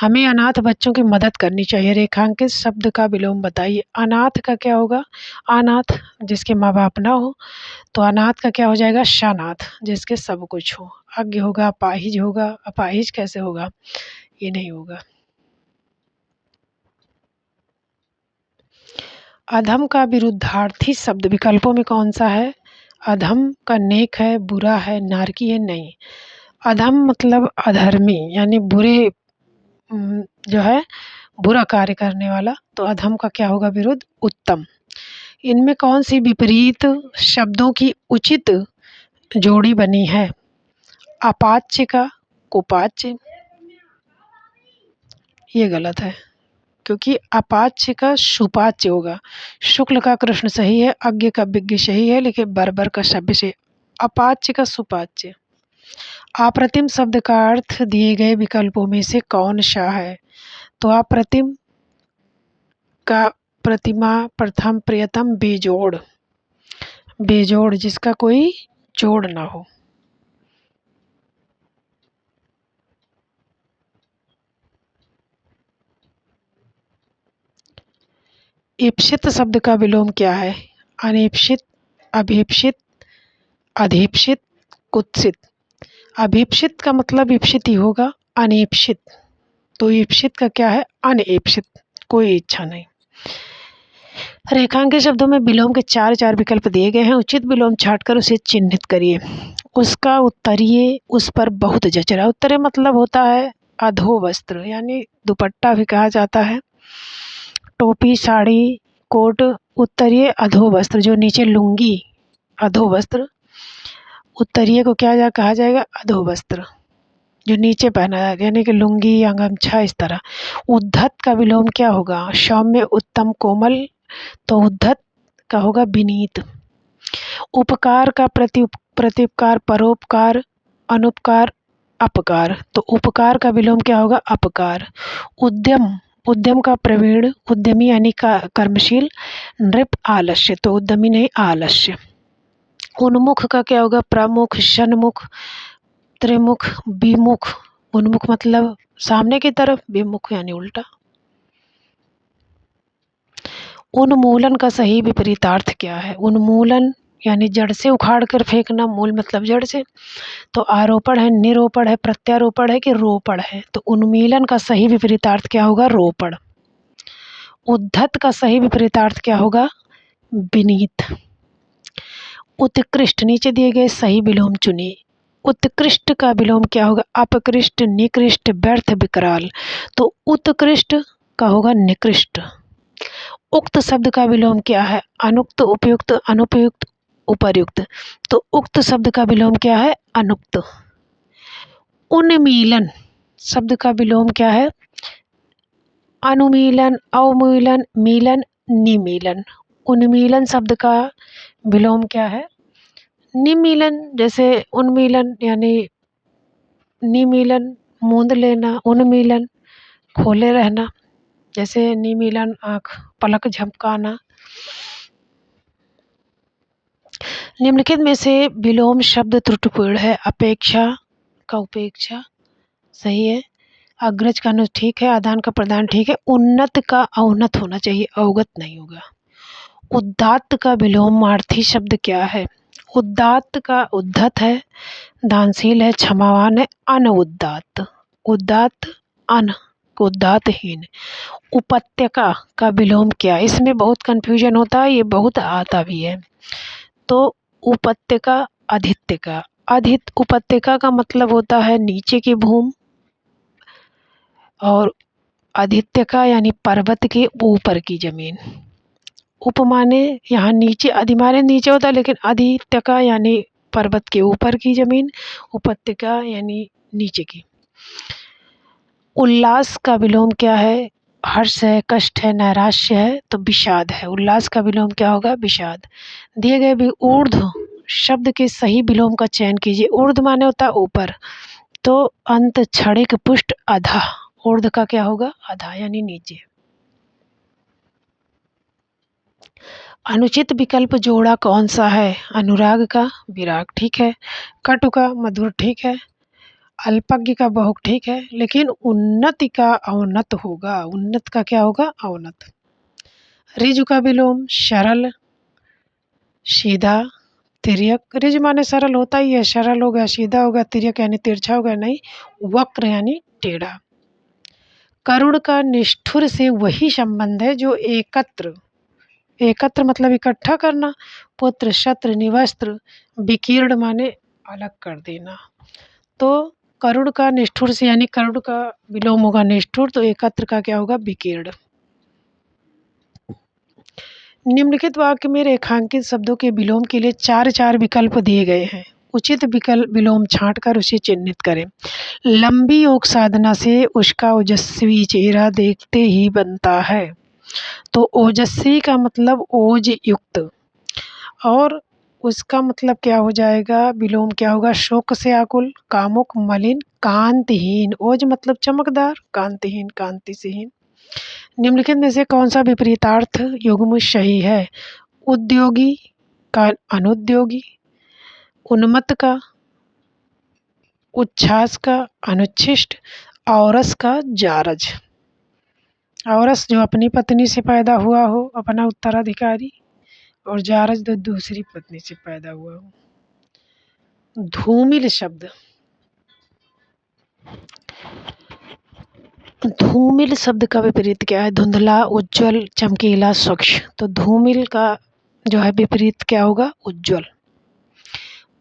A: हमें अनाथ बच्चों की मदद करनी चाहिए, रेखांकित शब्द का विलोम बताइए। अनाथ का क्या होगा? अनाथ, जिसके माँ बाप ना हो। तो अनाथ का क्या हो जाएगा? शनाथ, जिसके सब कुछ हो। अज्ञ होगा, अपाहिज होगा, अपाहिज कैसे होगा? ये नहीं होगा। अधम का विरुद्धार्थी शब्द विकल्पों में कौन सा है? अधम का नेक है, बुरा है, नारकी है? नहीं। अधम मतलब अधर्मी, यानी बुरे, जो है बुरा कार्य करने वाला। तो अधम का क्या होगा विरुद्ध? उत्तम। इनमें कौन सी विपरीत शब्दों की उचित जोड़ी बनी है? अपाच्य का कुपाच्य, ये गलत है, क्योंकि अपाच्य का सुपाच्य होगा। शुक्ल का कृष्ण सही है, अज्ञ का विज्ञ सही है, लेकिन बर्बर का सभ्य से। अपाच्य का सुपाच्य। अप्रतिम शब्द का अर्थ दिए गए विकल्पों में से कौन सा है? तो अप्रतिम का प्रतिमा, प्रथम, प्रियतम, बेजोड़। बेजोड़, जिसका कोई जोड़ ना हो। ईप्सित शब्द का विलोम क्या है? अनीप्सित, अभीप्सित, अधीप्सित, कुत्सित। अभीप्सित का मतलब ईप्सित ही होगा, अनीप्सित। तो ईप्सित का क्या है? अनईप्सित, कोई इच्छा नहीं। रेखांकित शब्दों में विलोम के चार चार विकल्प दिए गए हैं, उचित विलोम छांटकर उसे चिन्हित करिए। उसका उत्तरीय उस पर बहुत जच रहा है। उत्तरीय मतलब होता है अधो वस्त्र, यानी दुपट्टा भी कहा जाता है। टोपी, साड़ी, कोट, उत्तरीय अधो वस्त्र, जो नीचे लुंगी, अधो वस्त्र। उत्तरीय को क्या कहा जाएगा? अधो वस्त्र, जो नीचे पहना जाएगा, यानी कि लुंगी या गमछा, इस तरह। उद्धत का विलोम क्या होगा? सौम्य, उत्तम, कोमल। तो उद्धत का होगा विनीत। उपकार का प्रत्युपकार, परोपकार, अनुपकार, अपकार। तो उपकार का विलोम क्या होगा? अपकार। उद्यम, उद्यम का प्रवीण, उद्यमी यानी का कर्मशील। नृप, आलस्य। तो उद्यमी नहीं, आलस्य। उन्मुख का क्या होगा? प्रमुख, सन्मुख, त्रिमुख, विमुख। उन्मुख मतलब सामने की तरफ, विमुख यानी उल्टा। उन्मूलन का सही विपरीतार्थ क्या है? उन्मूलन यानी जड़ से उखाड़ कर फेंकना, मूल मतलब जड़ से। तो आरोपण है, निरोपण है, प्रत्यारोपण है कि रोपण है। तो उन्मूलन का सही विपरीतार्थ क्या होगा? रोपण। उद्धत का सही विपरीतार्थ क्या होगा? विनीत। उत्कृष्ट, नीचे दिए गए सही विलोम चुनिए। उत्कृष्ट का विलोम क्या होगा? अपकृष्ट, निकृष्ट, व्यर्थ, विकराल। तो उत्कृष्ट का होगा निकृष्ट। उक्त शब्द का विलोम क्या है? अनुक्त, उपयुक्त, अनुपयुक्त, उपर्युक्त। तो उक्त शब्द का विलोम क्या है? अनुक्त। उन्मीलन शब्द का विलोम क्या है? अनुमीलन, अवमूलन, मीलन, निमीलन। उन्मीलन शब्द का विलोम क्या है? निमीलन। जैसे उन्मीलन यानी निमीलन मूंद लेना, उन्मीलन खोले रहना। जैसे निमीलन आँख, पलक झपकाना। निम्नलिखित में से विलोम शब्द त्रुटिपूर्ण है। अपेक्षा का उपेक्षा सही है, अग्रज का अनुज ठीक है, आदान का प्रदान ठीक है, उन्नत का औन्नत होना चाहिए, अवगत नहीं होगा। उदात्त का विलोमार्थी शब्द क्या है? उदात्त का उद्धत है, दानशील है, क्षमावान है, अनउदात्त। उदात्त अन, उदात्तहीन। उपत्यका का विलोम क्या है? इसमें बहुत कन्फ्यूजन होता है, ये बहुत आता भी है। तो उपत्यका, अधित्यका। उपत्यका का मतलब होता है नीचे की भूमि, और अधित्यका यानी पर्वत के ऊपर की जमीन। उपमाने यहाँ नीचे, अधिमाने नीचे होता है, लेकिन अधित्यका यानी पर्वत के ऊपर की जमीन, उपत्यका यानी नीचे की। उल्लास का विलोम क्या है? हर्ष है, कष्ट है, नैराश्य है, तो विषाद है। उल्लास का विलोम क्या होगा? विषाद। दिए गए भी ऊर्ध्व शब्द के सही विलोम का चयन कीजिए। ऊर्ध्व माने होता है ऊपर, तो अंत, क्षणिक, पुष्ट, अधा। ऊर्ध्व का क्या होगा? अधा यानी नीचे। अनुचित विकल्प जोड़ा कौन सा है? अनुराग का विराग ठीक है, कटु का मधुर ठीक है, अल्पज्ञ का बहुक ठीक है, लेकिन उन्नति का औन्नत होगा। उन्नत का क्या होगा? औन्नत। ऋजु का विलोम सरल, सीधा, तिर्यक। ऋज माने सरल होता ही है, सरल हो गया, सीधा हो गया, तिर्यक यानी तिरछा हो गया, नहीं, वक्र यानी टेढ़ा। करुण का निष्ठुर से वही संबंध है जो एकत्र, एकत्र मतलब इकट्ठा करना, पुत्र, शत्र, निवस्त्र, विकीर्ण माने अलग कर देना। तो करुण का निष्ठुर से, यानी करुण का विलोम होगा निष्ठुर, तो एकत्र का क्या होगा? विकीर्ण। निम्नलिखित वाक्य में रेखांकित शब्दों के विलोम के लिए चार विकल्प दिए गए हैं। उचित विकल्प विलोम छांटकर उसे चिन्हित करें। लंबी योग साधना से उसका ओजस्वी चेहरा देखते ही बनता है। तो ओजस्वी का मतलब ओज युक्त, और उसका मतलब क्या हो जाएगा? विलोम क्या होगा? शोक से आकुल, कामुक, मलिन, कांतिहीन। ओज मतलब चमकदार, कांतिहीन कांति से हीन। निम्नलिखित में से कौन सा विपरीतार्थ युग्म सही है? उद्योगी का अनुद्योगी, उन्मत्त का, उच्छ्वास का अनुच्छिष्ट, औरस का जारज। औरस जो अपनी पत्नी से पैदा हुआ हो, अपना उत्तराधिकारी, और जारज जो दूसरी पत्नी से पैदा हुआ हो। धूमिल शब्द, धूमिल शब्द का विपरीत क्या है? धुंधला, उज्जवल, चमकीला, स्वच्छ। तो धूमिल का जो है विपरीत क्या होगा? उज्जवल।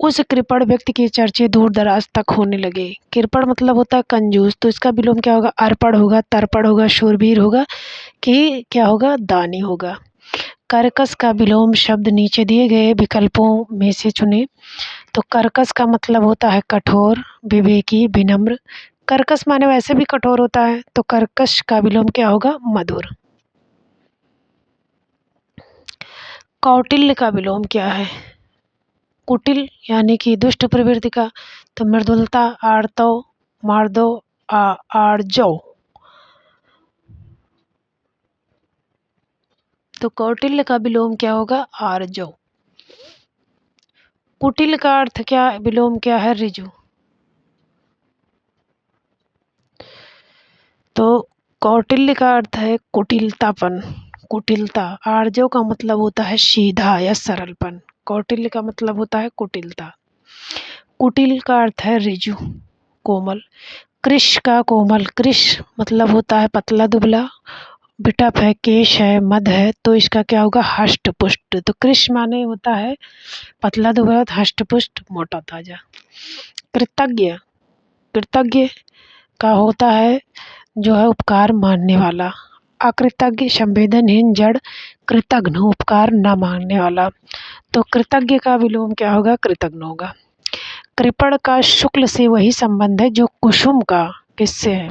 A: उस कृपण व्यक्ति के चर्चे दूर दराज तक होने लगे। कृपण मतलब होता है कंजूस, तो इसका विलोम क्या होगा? अर्पण होगा, तर्पण होगा, शूरवीर होगा, कि क्या होगा? दानी होगा। कर्कश का विलोम शब्द नीचे दिए गए विकल्पों में से चुने। तो कर्कश का मतलब होता है कठोर, विवेकी, विनम्र। कर्कश माने वैसे भी कठोर होता है, तो कर्कश का विलोम क्या होगा? मधुर। कौटिल्य का विलोम क्या है? कुटिल यानी कि दुष्ट प्रवृत्ति का, तो मृदुलता, आर्तव, मार्दव, आर्जव। तो कौटिल्य का विलोम क्या होगा? आर्जव। कुटिल का अर्थ क्या, विलोम क्या है? ऋजु। तो कौटिल्य का अर्थ है कुटिलतापन, कुटिलता। आर्जव का मतलब होता है सीधा या सरलपन। कौटिल्य का मतलब होता है कुटिलता। कुटिल का अर्थ है ऋजु, कोमल। कृश का कोमल, कृश मतलब होता है पतला दुबला। बिटप है, केश है, मद है, तो इसका क्या होगा, हष्ट पुष्ट। तो कृश माने होता है पतला दुबला, हष्ट पुष्ट, मोटा ताजा। कृतज्ञ, कृतज्ञ का होता है जो है उपकार मानने वाला। अकृतज्ञ संवेदनहीन जड़, कृतघ्न उपकार न मानने वाला। तो कृतज्ञ का विलोम क्या होगा, कृतघ्न होगा। कृपण का शुक्ल से वही संबंध है जो कुसुम का किससे है,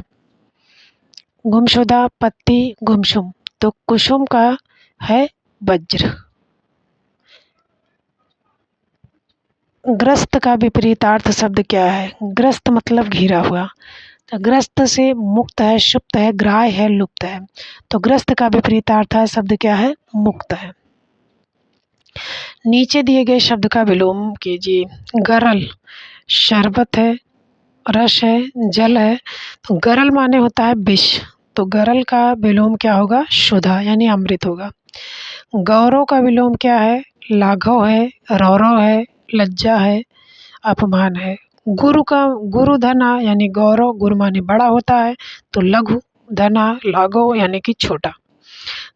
A: गुमशुदा पत्ती गुमसुम, तो कुसुम का है वज्र। ग्रस्त का विपरीतार्थ शब्द क्या है, ग्रस्त मतलब घिरा हुआ। तो ग्रस्त से मुक्त है, शुप्त है, ग्राह्य है, लुप्त है। तो ग्रस्त का विपरीतार्थ है शब्द क्या है, मुक्त है। नीचे दिए गए शब्द का विलोम कीजिए। गरल शरबत है, रस है, जल है। तो गरल माने होता है विष, तो गरल का विलोम क्या होगा, सुधा यानी अमृत होगा। गौरव का विलोम क्या है, लाघव है, रौरव है, लज्जा है, अपमान है। गुरु का, गुरु धना यानी गौरव, गुरु माने बड़ा होता है, तो लघु, धना लाघव यानी कि छोटा।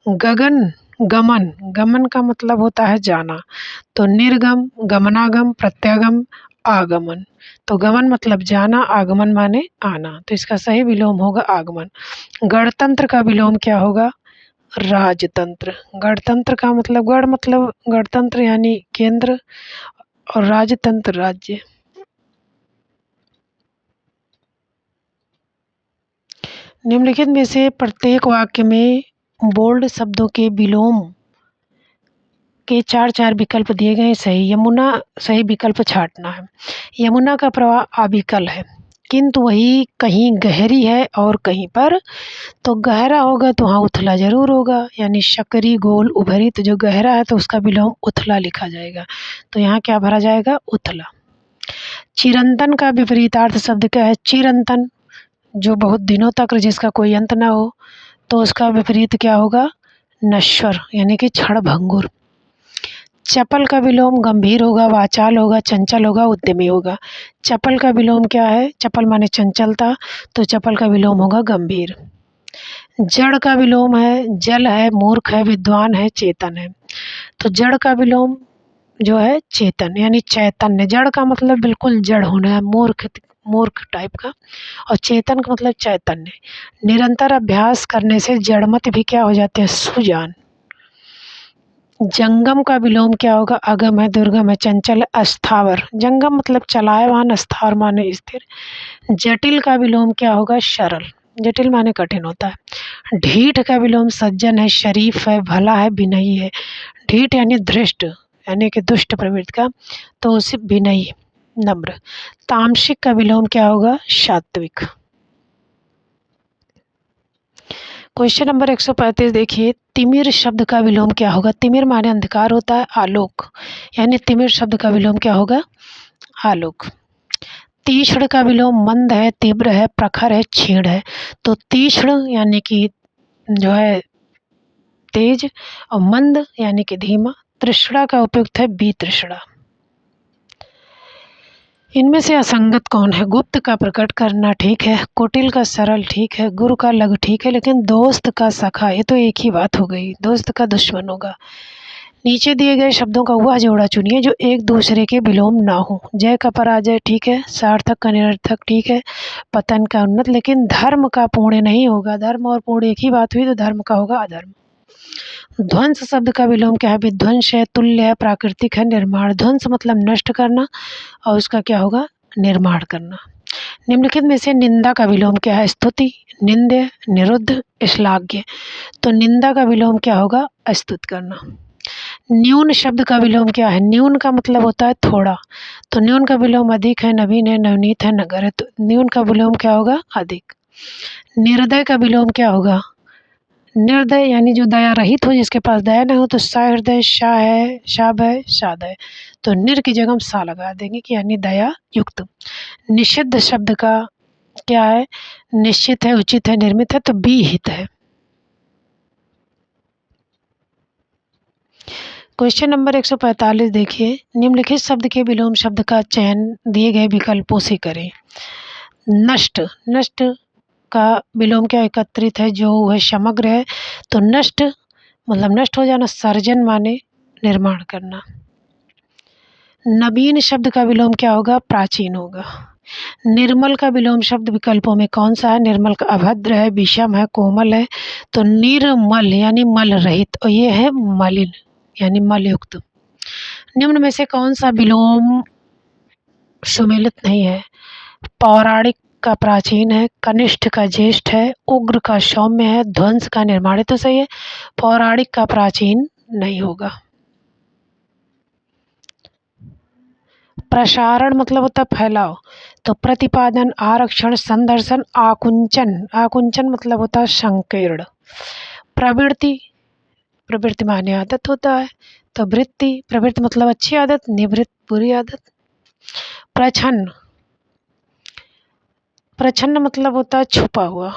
A: गगन गमन, गमन का मतलब होता है जाना, तो निर्गम, गमनागम, प्रत्यागम, आगमन। तो गमन मतलब जाना, आगमन माने आना, तो इसका सही विलोम होगा आगमन। गणतंत्र का विलोम क्या होगा, राजतंत्र। गणतंत्र का मतलब, गढ़ मतलब गणतंत्र यानी केंद्र, और राजतंत्र राज्य। निम्नलिखित में से प्रत्येक वाक्य में बोल्ड शब्दों के विलोम के चार चार विकल्प दिए गए। सही यमुना, सही विकल्प छांटना है। यमुना का प्रवाह अविकल है, किंतु वही कहीं गहरी है और कहीं पर, तो गहरा होगा तो वहाँ उथला जरूर होगा, यानी शकरी गोल उभरी, तो जो गहरा है तो उसका विलोम उथला लिखा जाएगा, तो यहाँ क्या भरा जाएगा, उथला। चिरंतन का विपरीतार्थ शब्द क्या है, चिरंतन जो बहुत दिनों तक, जिसका कोई अंत ना हो, तो उसका विपरीत क्या होगा, नश्वर यानी कि क्षण भंगुर। चपल का विलोम गंभीर होगा, वाचाल होगा, चंचल होगा, उद्यमी होगा। चपल का विलोम क्या है, चपल माने चंचलता, तो चपल का विलोम होगा गंभीर। जड़ का विलोम है जल है, मूर्ख है, विद्वान है, चेतन है। तो जड़ का विलोम जो है चेतन यानी चैतन्य। जड़ का मतलब बिल्कुल जड़ होना है, मूर्ख, मूर्ख टाइप का, और चेतन का मतलब चैतन्य। निरंतर अभ्यास करने से जड़मत भी क्या हो जाते हैं, सुजान। जंगम का विलोम क्या होगा, अगम है, दुर्गम है, चंचल है, अस्थावर। जंगम मतलब चलायमान, अस्थावर माने स्थिर। जटिल का विलोम क्या होगा, सरल। जटिल माने कठिन होता है। ढीठ का विलोम सज्जन है, शरीफ है, भला है, विनयी है। ढीठ यानी धृष्ट यानी कि दुष्ट प्रवृत्ति का, तो उसे विनयी, नम्र। तामसिक का विलोम क्या होगा, सात्विक। क्वेश्चन नंबर 135 देखिए, तिमिर शब्द का विलोम क्या होगा। तिमिर माने अंधकार होता है, आलोक, यानी तिमिर शब्द का विलोम क्या होगा, आलोक। तीक्ष्ण का विलोम मंद है, तीव्र है, प्रखर है, क्षीण है। तो तीक्ष्ण यानी कि जो है तेज, और मंद यानी कि धीमा। तृष्णा का उपयुक्त है वितृष्णा। इनमें से असंगत कौन है, गुप्त का प्रकट करना ठीक है, कुटिल का सरल ठीक है, गुरु का लघु ठीक है, लेकिन दोस्त का सखा, ये तो एक ही बात हो गई, दोस्त का दुश्मन होगा। नीचे दिए गए शब्दों का वह जोड़ा चुनिए जो एक दूसरे के विलोम ना हो। जय का पराजय ठीक है, सार्थक का निरर्थक ठीक है, पतन का उन्नत, लेकिन धर्म का पुण्य नहीं होगा। धर्म और पुण्य एक ही बात हुई, तो धर्म का होगा अधर्म। ध्वंस शब्द का विलोम क्या है, विध्वंस है, तुल्य है, प्राकृतिक है, निर्माण। ध्वंस मतलब नष्ट करना, और उसका क्या होगा, निर्माण करना। निम्नलिखित में से निंदा का विलोम क्या है, स्तुति, निंद्य, निरुद्ध, श्लाघ्य। तो निंदा का विलोम क्या होगा, स्तुत करना। न्यून शब्द का विलोम क्या है, न्यून का मतलब होता है थोड़ा, तो न्यून का विलोम अधिक है, नवीन है, नवनीत है, नगर है, तो न्यून का विलोम क्या होगा, अधिक। निर्दय का विलोम क्या होगा, निर्दय यानी जो दया रहित हो, जिसके पास दया नहीं हो, तो सहृदय, शाह है, शाब है, शाद है। तो निर की जगह हम सा लगा देंगे कि यानी दया युक्त। निषिद्ध शब्द का क्या है, निश्चित है, उचित है, निर्मित है, तो विहित है। क्वेश्चन नंबर 145 देखिए, निम्नलिखित शब्द के विलोम शब्द का चयन दिए गए विकल्पों से करें। नष्ट, नष्ट का विलोम क्या एकत्रित है, जो वह समग्र है, तो नष्ट मतलब नष्ट हो जाना, सर्जन माने निर्माण करना। नवीन शब्द का विलोम क्या होगा, प्राचीन होगा। निर्मल का विलोम शब्द विकल्पों में कौन सा है, निर्मल का अभद्र है, विषम है, कोमल है, तो निर्मल यानी मल रहित, और ये है मलिन यानी मलयुक्त। निम्न में से कौन सा विलोम सुमेलित नहीं है, पौराणिक का प्राचीन है, कनिष्ठ का ज्येष्ठ है, उग्र का सौम्य है, ध्वंस का निर्माणित, तो सही है, पौराणिक का प्राचीन नहीं होगा। प्रसारण मतलब होता है फैलाव, तो प्रतिपादन, आरक्षण, संदर्शन, आकुंचन, आकुंचन मतलब होता है संकीर्ण। प्रवृत्ति, प्रवृत्ति माने आदत होता है, तो वृत्ति, प्रवृत्ति मतलब अच्छी आदत, निवृत्त बुरी आदत। प्रछन्न, प्रछन्न मतलब होता है छुपा हुआ,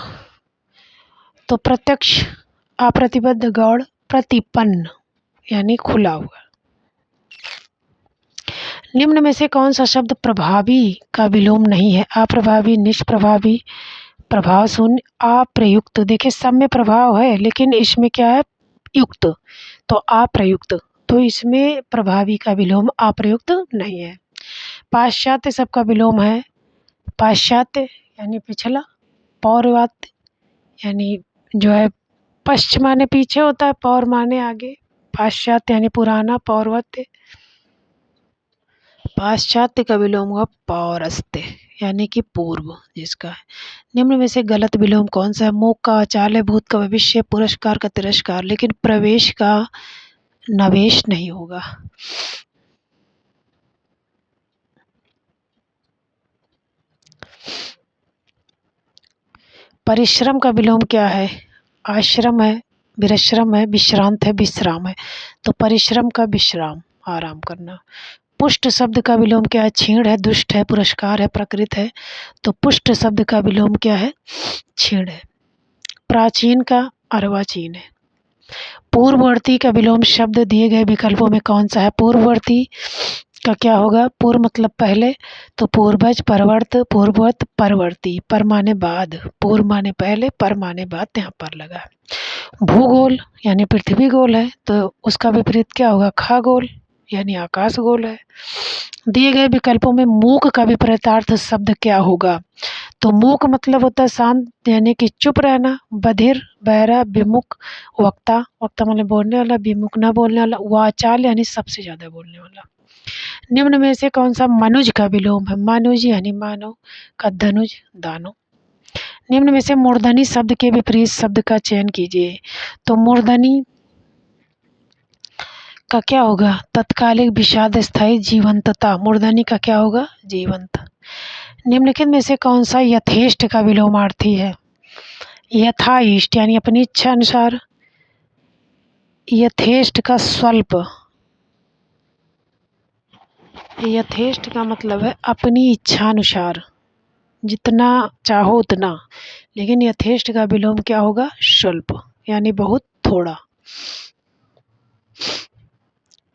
A: तो प्रत्यक्ष, अप्रतिबद्ध, गौड़, प्रतिपन्न यानी खुला हुआ। निम्न में से कौन सा शब्द प्रभावी का विलोम नहीं है, अप्रभावी, निष्प्रभावी, प्रभाव शून्य, अप्रयुक्त। देखिए सब में प्रभाव है लेकिन इसमें क्या है, युक्त, तो अप्रयुक्त, तो इसमें प्रभावी का विलोम अप्रयुक्त नहीं है। पाश्चात्य सबका विलोम है, पाश्चात्य यानी पिछला, पौर्वात्य यानी जो है पश्च माने पीछे होता है, पौर माने आगे, पाश्चात्य यानी पुराना, पौर्वात्य, पाश्चात्य का विलोम हुआ पौरस्त्य यानी कि पूर्व जिसका है। निम्न में से गलत विलोम कौन सा है, मुख का अचाल, भूत का भविष्य, पुरस्कार का तिरस्कार, लेकिन प्रवेश का नवेश नहीं होगा। परिश्रम का विलोम क्या है, आश्रम है, विरश्रम है, विश्रांत है, विश्राम है, तो परिश्रम का विश्राम, आराम करना। पुष्ट शब्द का विलोम क्या है, छीण है, दुष्ट है, पुरस्कार है, प्रकृत है, तो पुष्ट शब्द का विलोम क्या है, छीण है। प्राचीन का अर्वाचीन है। पूर्ववर्ती का विलोम शब्द दिए गए विकल्पों में कौन सा है, पूर्ववर्ती का क्या होगा, पूर्व मतलब पहले, तो पूर्वज, परवर्त, पूर्ववत, परवर्ती, पर माने बाद, पूर्व माने पहले, पर माने बाद, यहाँ पर लगा है। भूगोल यानी पृथ्वी गोल है, तो उसका विपरीत क्या होगा, खगोल यानी आकाश गोल है। दिए गए विकल्पों में मूक का विपरीतार्थ शब्द क्या होगा, तो मूक मतलब होता है शांत यानी कि चुप रहना, बधिर, बहरा, विमुख, वक्ता, वक्ता मतलब बोलने वाला, विमुख ना बोलने वाला, वाचाल यानी सबसे ज़्यादा बोलने वाला। निम्न में से कौन सा मनुज का विलोम है, मनुज यानी मानव का धनुज, दानव। निम्न में से मूर्धनी शब्द के विपरीत शब्द का चयन कीजिए, तो मूर्धनी का क्या होगा, तत्कालिक, विषाद, स्थायी, जीवंतता, मूर्धनी का क्या होगा, जीवंत। निम्नलिखित में से कौन सा यथेष्ट का विलोमार्थी है, यथाइष्ट यानी अपनी इच्छा अनुसार, यथेष्ट का स्वल्प, यथेष्ट का मतलब है अपनी इच्छा अनुसार, जितना चाहो उतना, लेकिन यथेष्ट का विलोम क्या होगा, स्वल्प यानी बहुत थोड़ा।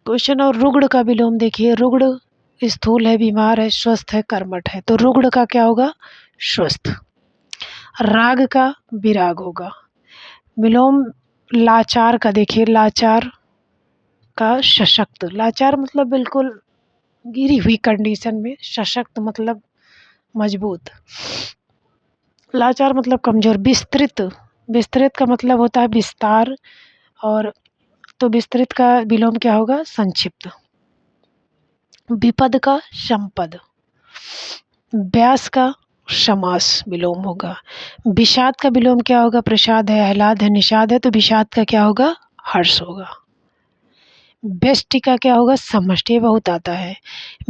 A: क्वेश्चन और रुग्ण का विलोम देखिए, रुग्ण स्थूल है, बीमार है, स्वस्थ है, कर्मठ है, तो रुग्ण का क्या होगा, स्वस्थ। राग का विराग होगा। विलोम लाचार का देखिए, लाचार का सशक्त, लाचार मतलब बिल्कुल गिरी हुई कंडीशन में, सशक्त मतलब मजबूत, लाचार मतलब कमजोर। विस्तृत, विस्तृत का मतलब होता है विस्तार, और तो विस्तृत का विलोम क्या होगा, संक्षिप्त। विपद का संपद, व्यास का समास विलोम होगा। विषाद का विलोम क्या होगा, प्रसाद है, आह्लाद है, निषाद है, तो विषाद का क्या होगा, हर्ष होगा। व्यष्टि का क्या होगा, समष्टि बहुत आता है।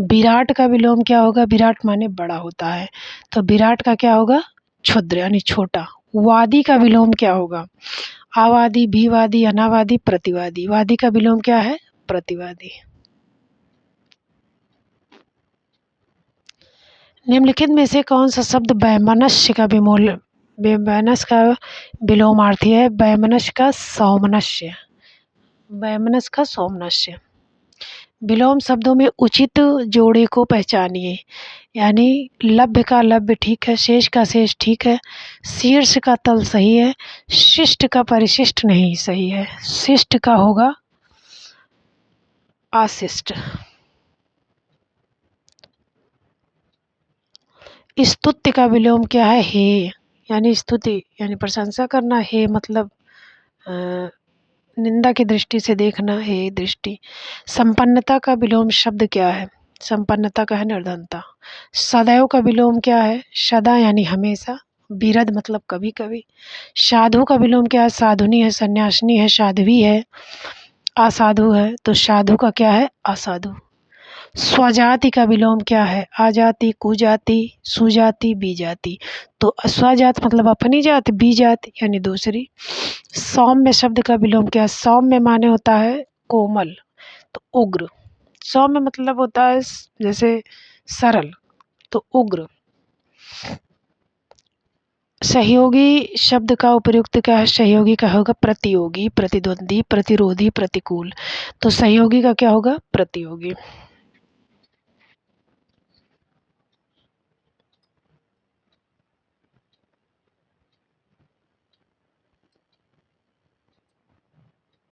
A: विराट का विलोम क्या होगा, विराट माने बड़ा होता है, तो विराट का क्या होगा, क्षुद्र यानी छोटा। वादी का विलोम क्या होगा, आवादी, विवादी, अनावादी, प्रतिवादी, वादी का विलोम क्या है, प्रतिवादी। निम्नलिखित में से कौन सा शब्द वैमनस्य का वैमनस्य का विलोमार्थी है, वैमनस्य का सौमनस्य, वैमनस्य सोमनस्य। विलोम शब्दों में उचित जोड़े को पहचानिए। यानी लभ्य का लभ्य ठीक है, शेष का शेष ठीक है, शीर्ष का तल सही है, शिष्ट का परिशिष्ट नहीं सही है। शिष्ट का होगा अशिष्ट। स्तुत्य का विलोम क्या है? हे। यानी स्तुति यानी प्रशंसा करना, हे मतलब निंदा की दृष्टि से देखना, हे दृष्टि। संपन्नता का विलोम शब्द क्या है? संपन्नता का है निर्धनता। सदैव का विलोम क्या है? सदा यानी हमेशा, विरध मतलब कभी कभी। साधु का विलोम क्या है? साधुनी है, सन्यासिनी है, साध्वी है, असाधु है, तो साधु का क्या है? असाधु। स्वजाति का विलोम क्या है? आजाति, कुजाति, सुजाति, बीजाति। तो स्वजात मतलब अपनी जात, बीजात यानी दूसरी। सौम्य शब्द का विलोम क्या है? सौम्य माने होता है कोमल, तो उग्र। सौम्य मतलब होता है जैसे सरल, तो उग्र। सहयोगी शब्द का उपयुक्त क्या है? सहयोगी का होगा प्रतियोगी, प्रतिद्वंदी, प्रतिरोधी, प्रतिकूल। तो सहयोगी का क्या होगा? प्रतियोगी।